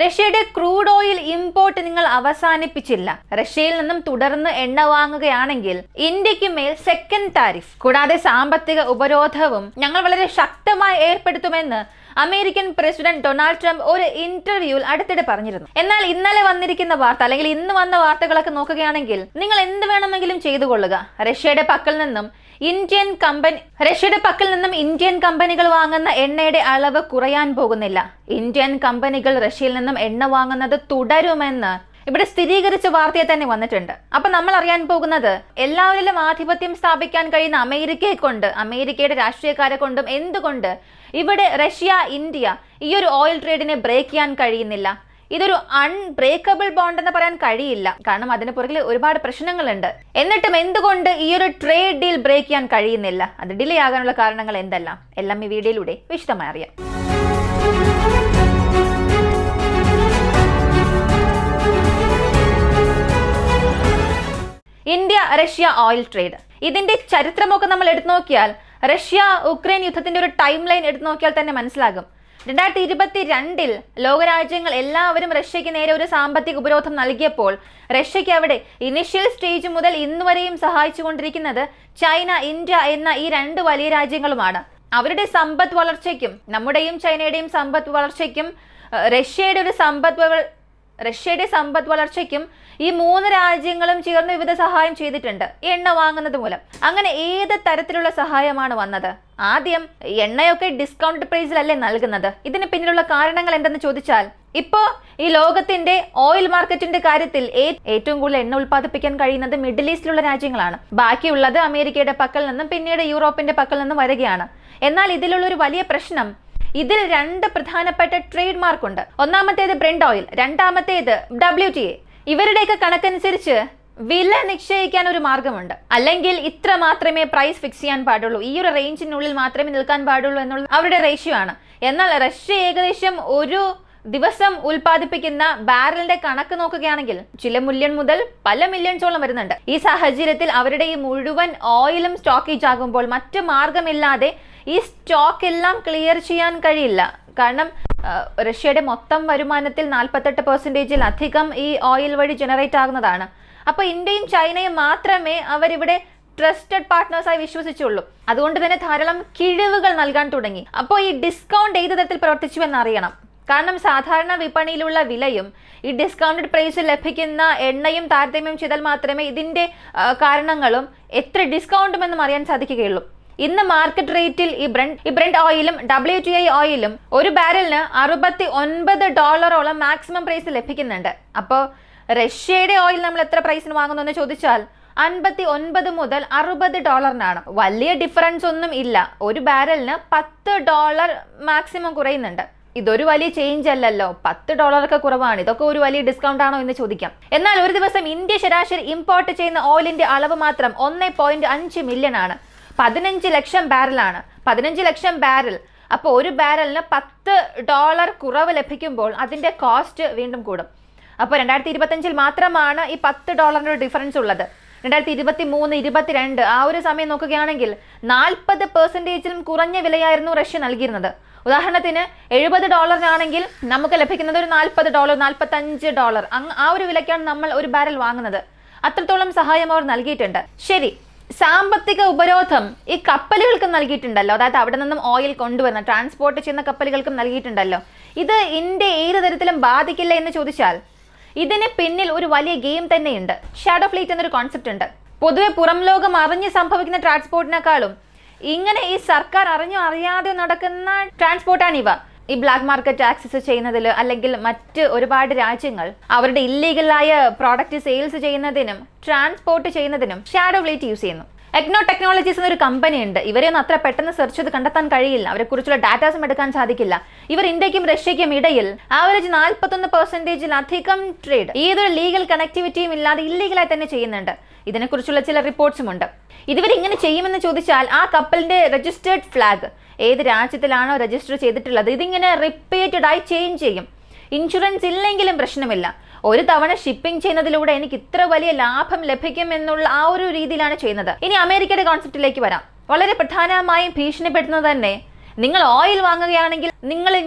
റഷ്യയുടെ crude oil import നിങ്ങൾ അവസാനിപ്പിച്ചില്ല, റഷ്യയിൽ നിന്നും തുടർന്ന് എണ്ണ വാങ്ങുകയാണെങ്കിൽ ഇന്ത്യക്ക് മേൽ സെക്കൻഡ് താരിഫ് കൂടാതെ സാമ്പത്തിക ഉപരോധവും ഞങ്ങൾ വളരെ ശക്തമായി ഏർപ്പെടുത്തുമെന്ന് അമേരിക്കൻ പ്രസിഡന്റ് ഡൊണാൾഡ് ട്രംപ് ഒരു ഇന്റർവ്യൂവിൽ അടുത്തിടെ പറഞ്ഞിരുന്നു. എന്നാൽ ഇന്നലെ വന്നിരിക്കുന്ന വാർത്ത അല്ലെങ്കിൽ ഇന്ന് വന്ന വാർത്തകളൊക്കെ നോക്കുകയാണെങ്കിൽ നിങ്ങൾ എന്ത് വേണമെങ്കിലും ചെയ്തു കൊള്ളുക, റഷ്യയുടെ പക്കൽ നിന്നും ഇന്ത്യൻ കമ്പനികൾ വാങ്ങുന്ന എണ്ണയുടെ അളവ് കുറയാൻ പോകുന്നില്ല. ഇന്ത്യൻ കമ്പനികൾ റഷ്യയിൽ നിന്നും എണ്ണ വാങ്ങുന്നത് തുടരുമെന്ന് ഇവിടെ സ്ഥിരീകരിച്ച വാർത്തയെ തന്നെ വന്നിട്ടുണ്ട്. അപ്പൊ നമ്മൾ അറിയാൻ പോകുന്നത് എല്ലാവരിലും ആധിപത്യം സ്ഥാപിക്കാൻ കഴിയുന്ന അമേരിക്കയെ കൊണ്ട്, അമേരിക്കയുടെ രാഷ്ട്രീയക്കാരെ കൊണ്ടും എന്തുകൊണ്ട് ഇവിടെ റഷ്യ ഇന്ത്യ ഈ ഒരു ഓയിൽ ട്രേഡിനെ ബ്രേക്ക് ചെയ്യാൻ കഴിയുന്നില്ല. ഇതൊരു അൺബ്രേക്കബിൾ ബോണ്ട് എന്ന് പറയാൻ കഴിയില്ല, കാരണം അതിന് പുറകിൽ ഒരുപാട് പ്രശ്നങ്ങളുണ്ട്. എന്നിട്ടും എന്തുകൊണ്ട് ഈ ഒരു ട്രേഡ് ഡീൽ ബ്രേക്ക് ചെയ്യാൻ കഴിയുന്നില്ല, അത് ഡിലേ ആകാനുള്ള കാരണങ്ങൾ എന്തെല്ലാം, എല്ലാം ഈ വീഡിയോയിലൂടെ വിശദമായി അറിയാം. ഇന്ത്യ റഷ്യ ഓയിൽ ട്രേഡ്, ഇതിന്റെ ചരിത്രമൊക്കെ നമ്മൾ എടുത്തു നോക്കിയാൽ, റഷ്യ ഉക്രൈൻ യുദ്ധത്തിന്റെ ഒരു ടൈം ലൈൻ എടുത്തു നോക്കിയാൽ തന്നെ മനസ്സിലാകും. 2022 ലോകരാജ്യങ്ങൾ എല്ലാവരും റഷ്യക്ക് നേരെ ഒരു സാമ്പത്തിക ഉപരോധം നൽകിയപ്പോൾ റഷ്യക്ക് അവിടെ ഇനിഷ്യൽ സ്റ്റേജ് മുതൽ ഇന്നുവരെയും സഹായിച്ചുകൊണ്ടിരിക്കുന്നത് ചൈന, ഇന്ത്യ എന്ന ഈ രണ്ട് വലിയ രാജ്യങ്ങളുമാണ്. അവരുടെ സമ്പദ് വളർച്ചയ്ക്കും നമ്മുടെയും ചൈനയുടെയും സമ്പദ് വളർച്ചയ്ക്കും റഷ്യയുടെ സമ്പദ് വളർച്ചയ്ക്കും ഈ മൂന്ന് രാജ്യങ്ങളും ചേർന്ന് വിവിധ സഹായം ചെയ്തിട്ടുണ്ട്, എണ്ണ വാങ്ങുന്നത് മൂലം. അങ്ങനെ ഏത് തരത്തിലുള്ള സഹായമാണ് വന്നത്? ആദ്യം എണ്ണയൊക്കെ ഡിസ്കൗണ്ട് പ്രൈസിലല്ലേ നൽകുന്നത്. ഇതിന് പിന്നിലുള്ള കാരണങ്ങൾ എന്തെന്ന് ചോദിച്ചാൽ, ഇപ്പോ ഈ ലോകത്തിന്റെ ഓയിൽ മാർക്കറ്റിന്റെ കാര്യത്തിൽ ഏറ്റവും കൂടുതൽ എണ്ണ ഉൽപ്പാദിപ്പിക്കാൻ കഴിയുന്നത് മിഡിൽ ഈസ്റ്റിലുള്ള രാജ്യങ്ങളാണ്. ബാക്കിയുള്ളത് അമേരിക്കയുടെ പക്കൽ നിന്നും പിന്നീട് യൂറോപ്പിന്റെ പക്കൽ നിന്നും വരികയാണ്. എന്നാൽ ഇതിലുള്ള ഒരു വലിയ പ്രശ്നം, ഇതിൽ രണ്ട് പ്രധാനപ്പെട്ട ട്രേഡ് മാർക്ക് ഉണ്ട്. ഒന്നാമത്തേത് ബ്രെന്റ് ഓയിൽ, രണ്ടാമത്തേത് WTI. ഇവരുടെയൊക്കെ കണക്കനുസരിച്ച് വില നിശ്ചയിക്കാൻ ഒരു മാർഗമുണ്ട്. അല്ലെങ്കിൽ ഇത്ര മാത്രമേ പ്രൈസ് ഫിക്സ് ചെയ്യാൻ പാടുള്ളൂ, ഈ ഒരു റേഞ്ചിനുള്ളിൽ മാത്രമേ നിൽക്കാൻ പാടുള്ളൂ എന്നുള്ള അവരുടെ റേഷ്യോ ആണ്. എന്നാൽ റഷ്യ ഏകദേശം ഒരു ദിവസം ഉൽപ്പാദിപ്പിക്കുന്ന ബാരലിന്റെ കണക്ക് നോക്കുകയാണെങ്കിൽ ചില മില്യൺ മുതൽ പല മില്യൺസോളം വരുന്നുണ്ട്. ഈ സാഹചര്യത്തിൽ അവരുടെ ഈ മുഴുവൻ ഓയിലും സ്റ്റോക്കേജ് ആകുമ്പോൾ മറ്റു മാർഗമില്ലാതെ ഈ സ്റ്റോക്ക് എല്ലാം ക്ലിയർ ചെയ്യാൻ കഴിയില്ല. കാരണം റഷ്യയുടെ മൊത്തം വരുമാനത്തിൽ 48% അധികം ഈ ഓയിൽ വഴി ജനറേറ്റ് ആകുന്നതാണ്. അപ്പൊ ഇന്ത്യയും ചൈനയും മാത്രമേ അവരിവിടെ ട്രസ്റ്റഡ് പാർട്ട്നേഴ്സായി വിശ്വസിച്ചുള്ളൂ. അതുകൊണ്ട് തന്നെ ധാരാളം കിഴിവുകൾ നൽകാൻ തുടങ്ങി. അപ്പോൾ ഈ ഡിസ്കൗണ്ട് ഏത് തരത്തിൽ പ്രവർത്തിച്ചു എന്നറിയണം. കാരണം സാധാരണ വിപണിയിലുള്ള വിലയും ഈ ഡിസ്കൗണ്ടഡ് പ്രൈസിൽ ലഭിക്കുന്ന എണ്ണയും താരതമ്യം ചെയ്താൽ മാത്രമേ ഇതിന്റെ കാരണങ്ങളും എത്ര ഡിസ്കൗണ്ടുമെന്നും അറിയാൻ സാധിക്കുകയുള്ളൂ. ഇന്ന് മാർക്കറ്റ് റേറ്റിൽ ഈ ബ്രെന്റ് ഓയിലും WTI ഓയിലും ഒരു ബാരലിന് $69 മാക്സിമം പ്രൈസ് ലഭിക്കുന്നുണ്ട്. അപ്പോൾ റഷ്യയുടെ ഓയിൽ നമ്മൾ എത്ര പ്രൈസിന് വാങ്ങുന്നു എന്ന് ചോദിച്ചാൽ 59 മുതൽ $60. വലിയ ഡിഫറൻസ് ഒന്നും ഇല്ല. ഒരു ബാരലിന് $10 മാക്സിമം കുറയുന്നുണ്ട്. ഇതൊരു വലിയ ചേഞ്ച് അല്ലല്ലോ, $10 കുറവാണ്. ഇതൊക്കെ ഒരു വലിയ ഡിസ്കൗണ്ട് ആണോ എന്ന് ചോദിക്കാം. എന്നാൽ ഒരു ദിവസം ഇന്ത്യ ശരാശരി ഇമ്പോർട്ട് ചെയ്യുന്ന ഓയിലിന്റെ അളവ് മാത്രം 1.5 മില്യൺ ആണ്. 15 ലക്ഷം ബാരലാണ്. 15 ലക്ഷം ബാരൽ. അപ്പോൾ ഒരു ബാരലിന് $10 കുറവ് ലഭിക്കുമ്പോൾ അതിന്റെ കോസ്റ്റ് വീണ്ടും കൂടും. അപ്പോൾ 2025 മാത്രമാണ് ഈ $10 ഡിഫറൻസ് ഉള്ളത്. 2023-22 ആ ഒരു സമയം നോക്കുകയാണെങ്കിൽ 40%-ലും കുറഞ്ഞ വിലയായിരുന്നു റഷ്യ നൽകിയിരുന്നത്. ഉദാഹരണത്തിന് $70 നമുക്ക് ലഭിക്കുന്നത് ഒരു $40, $45. ആ ഒരു വിലയ്ക്കാണ് നമ്മൾ ഒരു ബാരൽ വാങ്ങുന്നത്. അത്രത്തോളം സഹായം അവർ നൽകിയിട്ടുണ്ട്. ശരി, സാമ്പത്തിക ഉപരോധം ഈ കപ്പലുകൾക്കും നൽകിയിട്ടുണ്ടല്ലോ, അതായത് അവിടെ നിന്നും ഓയിൽ കൊണ്ടുവരുന്ന ട്രാൻസ്പോർട്ട് ചെയ്യുന്ന കപ്പലുകൾക്കും നൽകിയിട്ടുണ്ടല്ലോ. ഇത് ഇന്ത്യ ഏത് തരത്തിലും ബാധിക്കില്ല എന്ന് ചോദിച്ചാൽ, ഇതിന് പിന്നിൽ ഒരു വലിയ ഗെയിം തന്നെയുണ്ട്. ഷാഡോ ഫ്ലീറ്റ് എന്നൊരു കോൺസെപ്റ്റ് ഉണ്ട്. പൊതുവെ പുറം ലോകം അറിഞ്ഞ് സംഭവിക്കുന്ന ട്രാൻസ്പോർട്ടിനേക്കാളും ഇങ്ങനെ ഈ സർക്കാർ അറിഞ്ഞോ അറിയാതെ നടക്കുന്ന ട്രാൻസ്പോർട്ടാണ് ഇവ. ഈ ബ്ലാക്ക് മാർക്കറ്റ് ആക്സസ് ചെയ്യുന്നതിൽ അല്ലെങ്കിൽ മറ്റ് ഒരുപാട് രാജ്യങ്ങൾ അവരുടെ ഇല്ലീഗലായ പ്രോഡക്റ്റ് സെയിൽസ് ചെയ്യുന്നതിനും ട്രാൻസ്പോർട്ട് ചെയ്യുന്നതിനും ഷാഡോ ഫ്ലീറ്റ് യൂസ് ചെയ്യുന്നു. എഗ്നോ ടെക്നോളജീസ് എന്നൊരു കമ്പനി ഉണ്ട്. ഇവരെയൊന്നും അത്ര പെട്ടെന്ന് സെർച്ച് ചെയ്ത് കണ്ടെത്താൻ കഴിയില്ല, അവരെ കുറിച്ചുള്ള ഡാറ്റാസും എടുക്കാൻ സാധിക്കില്ല. ഇവർ ഇന്ത്യക്കും റഷ്യയ്ക്കും ഇടയിൽ ആവറേജ് 41%-ലധികം ട്രേഡ് ഏതൊരു ലീഗൽ കണക്ടിവിറ്റിയും ഇല്ലാതെ ഇല്ലീഗലായി തന്നെ ചെയ്യുന്നുണ്ട്. ഇതിനെക്കുറിച്ചുള്ള ചില റിപ്പോർട്ട്സും ഉണ്ട്. ഇവരിങ്ങനെ ചെയ്യുമെന്ന് ചോദിച്ചാൽ ആ കപ്പലിന്റെ രജിസ്റ്റേർഡ് ഫ്ലാഗ് ഏത് രാജ്യത്തിലാണോ രജിസ്റ്റർ ചെയ്തിട്ടുള്ളത് ഇതിങ്ങനെ റിപ്പീറ്റഡ് ആയി ചേഞ്ച് ചെയ്യും. ഇൻഷുറൻസ് ഇല്ലെങ്കിലും പ്രശ്നമില്ല, ഒരു തവണ ഷിപ്പിംഗ് ചെയ്യുന്നതിലൂടെ എനിക്ക് ഇത്ര വലിയ ലാഭം ലഭിക്കും എന്നുള്ള ആ ഒരു രീതിയിലാണ് ചെയ്യുന്നത്. ഇനി അമേരിക്കയുടെ കോൺസെപ്റ്റിലേക്ക് വരാം. വളരെ പ്രധാനമായും ഭീഷണിപ്പെടുത്തുന്നത് തന്നെ നിങ്ങൾ ഓയിൽ വാങ്ങുകയാണെങ്കിൽ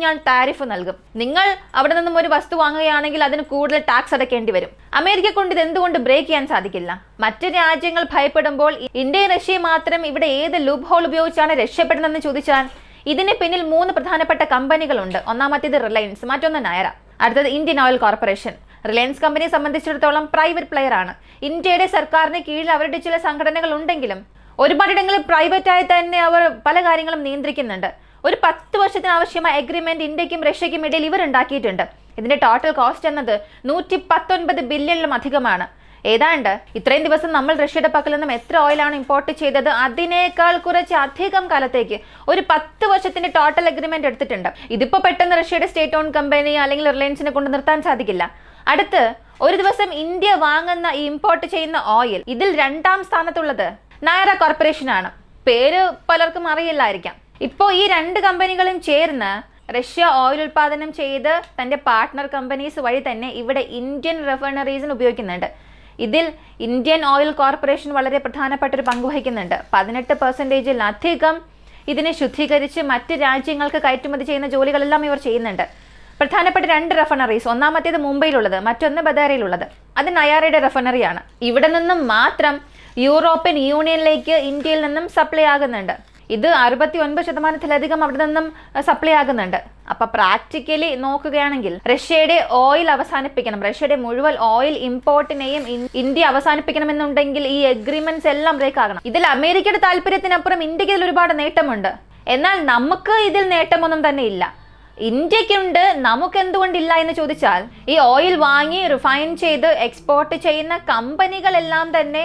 ഞാൻ ടാരിഫ് നൽകും. നിങ്ങൾ അവിടെ നിന്നും ഒരു വസ്തു വാങ്ങുകയാണെങ്കിൽ അതിന് കൂടുതൽ ടാക്സ് അടയ്ക്കേണ്ടി വരും. അമേരിക്ക കൊണ്ട് ഇത് എന്തുകൊണ്ട് ബ്രേക്ക് ചെയ്യാൻ സാധിക്കില്ല? മറ്റ് രാജ്യങ്ങൾ ഭയപ്പെടുമ്പോൾ ഇന്ത്യയും റഷ്യയും മാത്രം ഇവിടെ ഏത് ലൂപ്പ് ഹോൾ ഉപയോഗിച്ചാണ് രക്ഷപ്പെടുന്നതെന്ന് ചോദിച്ചാൽ ഇതിന് പിന്നിൽ 3 പ്രധാനപ്പെട്ട കമ്പനികളുണ്ട്. ഒന്നാമത്തേത് റിലയൻസ്, മറ്റൊന്ന് നയറ, അടുത്തത് ഇന്ത്യൻ ഓയിൽ കോർപ്പറേഷൻ. റിലയൻസ് കമ്പനിയെ സംബന്ധിച്ചിടത്തോളം പ്രൈവറ്റ് പ്ലെയർ ആണ്. ഇന്ത്യയുടെ സർക്കാരിന് കീഴിൽ അവരുടെ ചില സംഘടനകൾ ഉണ്ടെങ്കിലും ഒരുപാടിടങ്ങളിൽ പ്രൈവറ്റ് ആയി തന്നെ അവർ പല കാര്യങ്ങളും നിയന്ത്രിക്കുന്നുണ്ട്. ഒരു 10 വർഷത്തിന് ആവശ്യമായ എഗ്രിമെന്റ് ഇന്ത്യക്കും റഷ്യയ്ക്കും ഇടയിൽ ഇവർ ഉണ്ടാക്കിയിട്ടുണ്ട്. ഇതിന്റെ ടോട്ടൽ കോസ്റ്റ് എന്നത് 119 ബില്യണിലും അധികമാണ്. ഏതാണ്ട് ഇത്രയും ദിവസം നമ്മൾ റഷ്യയുടെ പക്കൽ നിന്നും എത്ര ഓയിലാണ് ഇമ്പോർട്ട് ചെയ്തത് അതിനേക്കാൾ കുറച്ച് അധികം കാലത്തേക്ക് ഒരു 10 വർഷത്തിന്റെ ടോട്ടൽ എഗ്രിമെന്റ് എടുത്തിട്ടുണ്ട്. ഇതിപ്പോ പെട്ടെന്ന് റഷ്യയുടെ സ്റ്റേറ്റ് ഓൺ കമ്പനി അല്ലെങ്കിൽ റിലയൻസിനെ കൊണ്ട് നിർത്താൻ സാധിക്കില്ല. അടുത്ത് ഒരു ദിവസം ഇന്ത്യ വാങ്ങുന്ന ഈ ഇമ്പോർട്ട് ചെയ്യുന്ന ഓയിൽ ഇതിൽ 2ാം സ്ഥാനത്തുള്ളത് നയറ കോർപ്പറേഷൻ ആണ്. പേര് പലർക്കും അറിയില്ലായിരിക്കാം. ഇപ്പോൾ ഈ 2 കമ്പനികളും ചേർന്ന് റഷ്യ ഓയിൽ ഉൽപാദനം ചെയ്ത് തന്റെ പാർട്ട്ണർ കമ്പനീസ് വഴി തന്നെ ഇവിടെ ഇന്ത്യൻ റിഫൈനറീസിന് ഉപയോഗിക്കുന്നുണ്ട്. ഇതിൽ ഇന്ത്യൻ ഓയിൽ കോർപ്പറേഷൻ വളരെ പ്രധാനപ്പെട്ട ഒരു പങ്ക് വഹിക്കുന്നുണ്ട്. 18% ഇതിനെ ശുദ്ധീകരിച്ച് മറ്റ് രാജ്യങ്ങൾക്ക് കയറ്റുമതി ചെയ്യുന്ന ജോലികളെല്ലാം ഇവർ ചെയ്യുന്നുണ്ട്. പ്രധാനപ്പെട്ട 2 റിഫൈനറീസ്, ഒന്നാമത്തേത് മുംബൈയിലുള്ളത്, മറ്റൊന്ന് ബദാരയിലുള്ളത്. അത് നയാറയുടെ റിഫൈനറിയാണ്. ഇവിടെ നിന്നും മാത്രം യൂറോപ്യൻ യൂണിയനിലേക്ക് ഇന്ത്യയിൽ നിന്നും സപ്ലൈ ആകുന്നുണ്ട്. ഇത് 69% അവിടെ നിന്നും സപ്ലൈ ആകുന്നുണ്ട്. അപ്പൊ പ്രാക്ടിക്കലി നോക്കുകയാണെങ്കിൽ റഷ്യയുടെ ഓയിൽ അവസാനിപ്പിക്കണം, റഷ്യയുടെ മുഴുവൻ ഓയിൽ ഇമ്പോർട്ടിനെയും ഇന്ത്യ അവസാനിപ്പിക്കണമെന്നുണ്ടെങ്കിൽ ഈ എഗ്രിമെന്റ്സ് എല്ലാം ബ്രേക്ക് ആകണം. ഇതിൽ അമേരിക്കയുടെ താല്പര്യത്തിനപ്പുറം ഇന്ത്യക്ക് ഇതിൽ ഒരുപാട് നേട്ടമുണ്ട്. എന്നാൽ നമുക്ക് ഇതിൽ നേട്ടമൊന്നും തന്നെ ഇല്ല. ഇന്ത്യക്കുണ്ട്, നമുക്ക് എന്തുകൊണ്ടില്ല എന്ന് ചോദിച്ചാൽ ഈ ഓയിൽ വാങ്ങി റിഫൈൻ ചെയ്ത് എക്സ്പോർട്ട് ചെയ്യുന്ന കമ്പനികളെല്ലാം തന്നെ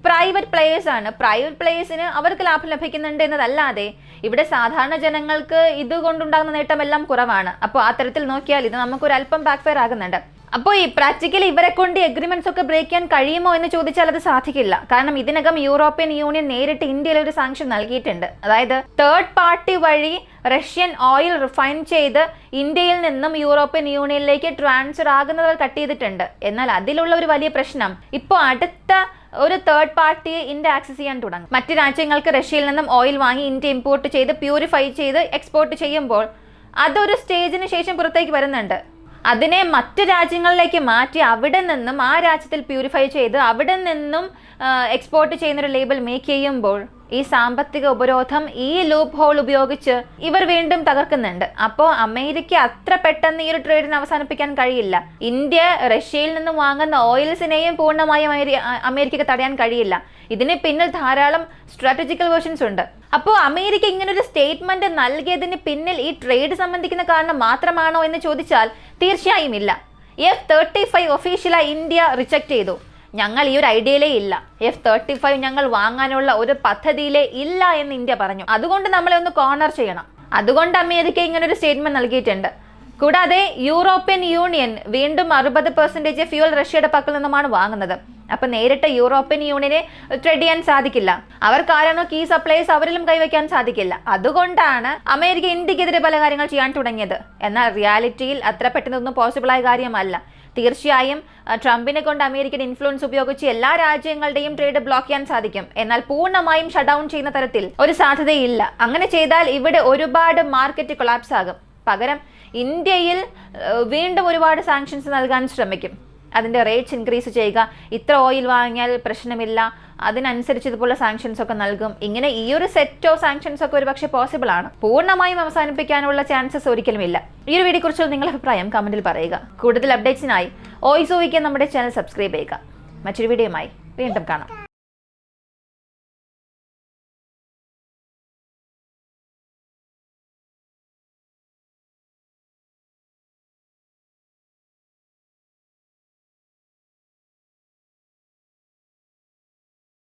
പ്രൈവറ്റ് പ്ലേയേഴ്സ് ആണ്. പ്രൈവറ്റ് പ്ലേയേഴ്സിന് അവർക്ക് ലാഭം ലഭിക്കുന്നുണ്ട് എന്നതല്ലാതെ ഇവിടെ സാധാരണ ജനങ്ങൾക്ക് ഇതുകൊണ്ടുണ്ടാകുന്ന നേട്ടമെല്ലാം കുറവാണ്. അപ്പോൾ ആ തരത്തിൽ നോക്കിയാൽ ഇത് നമുക്കൊരു അല്പം ബാക്ക്ഫയർ ആകുന്നുണ്ട്. അപ്പോൾ ഈ പ്രാക്ടിക്കലി ഇവരെ കൊണ്ട് എഗ്രിമെന്റ്സ് ഒക്കെ ബ്രേക്ക് ചെയ്യാൻ കഴിയുമോ എന്ന് ചോദിച്ചാൽ അത് സാധിക്കില്ല. കാരണം ഇതിനകം യൂറോപ്യൻ യൂണിയൻ നേരിട്ട് ഇന്ത്യയിൽ ഒരു സാങ്ഷൻ നൽകിയിട്ടുണ്ട്. അതായത് തേർഡ് പാർട്ടി വഴി റഷ്യൻ ഓയിൽ റിഫൈൻ ചെയ്ത് ഇന്ത്യയിൽ നിന്നും യൂറോപ്യൻ യൂണിയനിലേക്ക് ട്രാൻസ്ഫർ ആകുന്നത് കട്ട് ചെയ്തിട്ടുണ്ട്. എന്നാൽ അതിലുള്ള ഒരു വലിയ പ്രശ്നം ഇപ്പോൾ അടുത്ത ഒരു തേർഡ് പാർട്ടിയെ ഇന്ത്യ ആക്സസ് ചെയ്യാൻ തുടങ്ങും. മറ്റ് രാജ്യങ്ങൾക്ക് റഷ്യയിൽ നിന്നും ഓയിൽ വാങ്ങി ഇന്ത്യ ഇമ്പോർട്ട് ചെയ്ത് പ്യൂരിഫൈ ചെയ്ത് എക്സ്പോർട്ട് ചെയ്യുമ്പോൾ അതൊരു സ്റ്റേജിന് ശേഷം പുറത്തേക്ക് വരുന്നുണ്ട്. അതിനെ മറ്റ് രാജ്യങ്ങളിലേക്ക് മാറ്റി അവിടെ നിന്നും ആ രാജ്യത്തിൽ പ്യൂരിഫൈ ചെയ്ത് അവിടെ നിന്നും എക്സ്പോർട്ട് ചെയ്യുന്നൊരു ലേബൽ മേക്ക് ചെയ്യുമ്പോൾ ഈ സാമ്പത്തിക ഉപരോധം ഈ ലൂപ്പ് ഹോൾ ഉപയോഗിച്ച് ഇവർ വീണ്ടും തകർക്കുന്നുണ്ട്. അപ്പോൾ അമേരിക്ക അത്ര പെട്ടെന്ന് ഈ ഒരു ട്രേഡിനെ അവസാനിപ്പിക്കാൻ കഴിയില്ല. ഇന്ത്യ റഷ്യയിൽ നിന്നും വാങ്ങുന്ന ഓയിൽസിനെയും പൂർണ്ണമായും അമേരിക്കക്ക് തടയാൻ കഴിയില്ല. ഇതിന് പിന്നിൽ ധാരാളം സ്ട്രാറ്റജിക്കൽ വേർഷൻസ് ഉണ്ട്. അപ്പോൾ അമേരിക്ക ഇങ്ങനൊരു സ്റ്റേറ്റ്മെന്റ് നൽകിയതിന് പിന്നിൽ ഈ ട്രേഡ് സംബന്ധിക്കുന്ന കാരണം മാത്രമാണോ എന്ന് ചോദിച്ചാൽ തീർച്ചയായും ഇല്ല. F-35 ഒഫീഷ്യലായി ഇന്ത്യ റിജക്ട് ചെയ്തു. ഞങ്ങൾ ഈ ഒരു ഐഡിയയിലേ ഇല്ല, F-35 ഞങ്ങൾ വാങ്ങാനുള്ള ഒരു പദ്ധതിയിലേ ഇല്ല എന്ന് ഇന്ത്യ പറഞ്ഞു. അതുകൊണ്ട് നമ്മളെ ഒന്ന് കോർണർ ചെയ്യണം. അതുകൊണ്ട് അമേരിക്ക ഇങ്ങനൊരു സ്റ്റേറ്റ്മെന്റ് നൽകിയിട്ടുണ്ട്. കൂടാതെ യൂറോപ്യൻ യൂണിയൻ വീണ്ടും 60% ഫ്യൂൽ റഷ്യയുടെ പക്കൽ നിന്നുമാണ് വാങ്ങുന്നത്. അപ്പൊ നേരിട്ട് യൂറോപ്യൻ യൂണിയനെ ട്രേഡ് ചെയ്യാൻ സാധിക്കില്ല. അവർക്കാരാണോ കീ സപ്ലൈസ് അവരിലും കൈവയ്ക്കാൻ സാധിക്കില്ല. അതുകൊണ്ടാണ് അമേരിക്ക ഇന്ത്യക്കെതിരെ പല കാര്യങ്ങൾ ചെയ്യാൻ തുടങ്ങിയത്. എന്നാൽ റിയാലിറ്റിയിൽ അത്ര പെട്ടെന്നൊന്നും പോസിബിളായ കാര്യമല്ല. തീർച്ചയായും ട്രംപിനെ കൊണ്ട് അമേരിക്കൻ ഇൻഫ്ലുവൻസ് ഉപയോഗിച്ച് എല്ലാ രാജ്യങ്ങളുടെയും ട്രേഡ് ബ്ലോക്ക് ചെയ്യാൻ സാധിക്കും. എന്നാൽ പൂർണ്ണമായും ഷട്ട് ഡൗൺ ചെയ്യുന്ന തരത്തിൽ ഒരു സാധ്യതയില്ല. അങ്ങനെ ചെയ്താൽ ഇവിടെ ഒരുപാട് മാർക്കറ്റ് കൊളാപ്സ് ആകും. പകരം ഇന്ത്യയിൽ വീണ്ടും ഒരുപാട് സാങ്ഷൻസ് നൽകാൻ ശ്രമിക്കും. അതിൻ്റെ റേറ്റ്സ് ഇൻക്രീസ് ചെയ്യുക, ഇത്ര ഓയിൽ വാങ്ങിയാൽ പ്രശ്നമില്ല, അതിനനുസരിച്ച് ഇതുപോലെ സാങ്ഷൻസ് ഒക്കെ നൽകും. ഇങ്ങനെ ഈ ഒരു സെറ്റ് ഓഫ് സാങ്ഷൻസ് ഒക്കെ ഒരുപക്ഷെ പോസിബിൾ ആണ്. പൂർണ്ണമായും അവസാനിപ്പിക്കാനുള്ള ചാൻസസ് ഒരിക്കലും ഇല്ല. ഈ ഒരു വീഡിയോ കുറിച്ചുള്ള നിങ്ങളുടെ അഭിപ്രായം കമന്റിൽ പറയുക. കൂടുതൽ അപ്ഡേറ്റ്സിനായി ഓയിസോയ്ക്ക് നമ്മുടെ ചാനൽ സബ്സ്ക്രൈബ് ചെയ്യുക. മറ്റൊരു വീഡിയോയുമായി വീണ്ടും കാണാം.